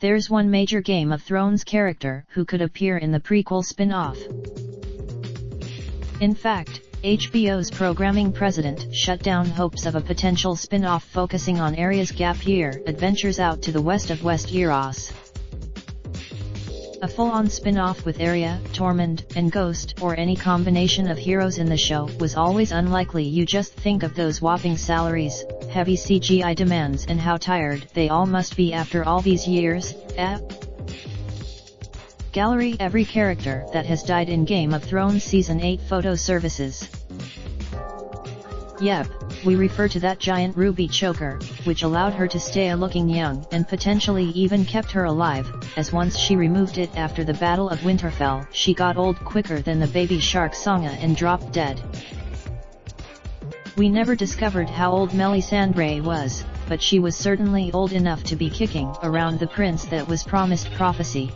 there's one major Game of Thrones character who could appear in the prequel spin-off. In fact, HBO's programming president shut down hopes of a potential spin-off focusing on Arya's gap year adventures out to the west of Westeros. A full-on spin-off with Arya, Tormund, and Ghost or any combination of heroes in the show was always unlikely. You just think of those whopping salaries, heavy CGI demands, and how tired they all must be after all these years. Gallery every character that has died in Game of Thrones Season 8 photo services. Yep, we refer to that giant ruby choker, which allowed her to stay looking young and potentially even kept her alive, as once she removed it after the Battle of Winterfell she got old quicker than the baby shark Songa and dropped dead. We never discovered how old Melisandre was, but she was certainly old enough to be kicking around the prince that was promised prophecy.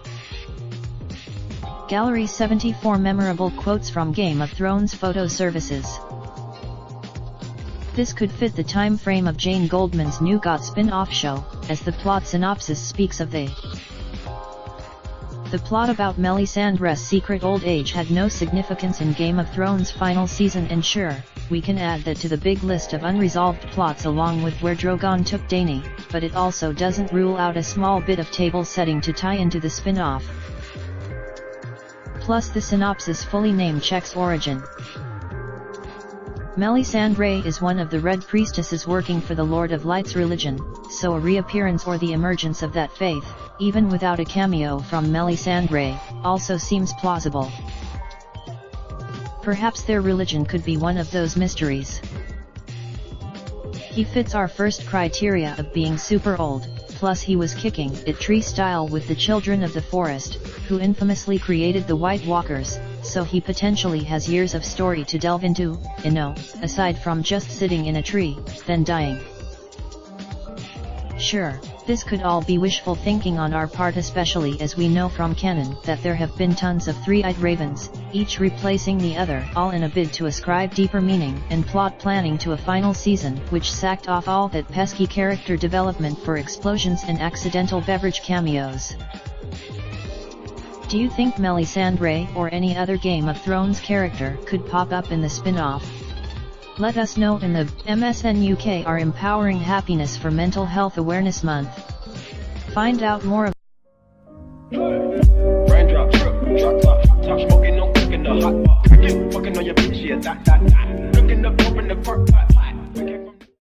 Gallery 74 memorable quotes from Game of Thrones photo services. This could fit the time frame of Jane Goldman's New God spin-off show, as the plot synopsis speaks of the plot about Melisandre's secret old age had no significance in Game of Thrones' final season, and sure, we can add that to the big list of unresolved plots along with where Drogon took Dany, but it also doesn't rule out a small bit of table setting to tie into the spin-off. Plus the synopsis fully name checks origin. Melisandre is one of the Red Priestesses working for the Lord of Light's religion, so a reappearance or the emergence of that faith, even without a cameo from Melisandre, also seems plausible. Perhaps their religion could be one of those mysteries. He fits our first criteria of being super old, plus he was kicking it tree style with the Children of the Forest, who infamously created the White Walkers, so he potentially has years of story to delve into, aside from just sitting in a tree, then dying. Sure, this could all be wishful thinking on our part, especially as we know from canon that there have been tons of three-eyed ravens, each replacing the other, all in a bid to ascribe deeper meaning and plot planning to a final season which sacked off all that pesky character development for explosions and accidental beverage cameos. Do you think Melisandre or any other Game of Thrones character could pop up in the spin-off? Let us know in the MSN UK are empowering happiness for Mental Health Awareness Month. Find out more. Raindrop, drop top, smoking, no cooking the hot pot. Fucking on your bitch, yeah, that. Looking up, open the park, pot.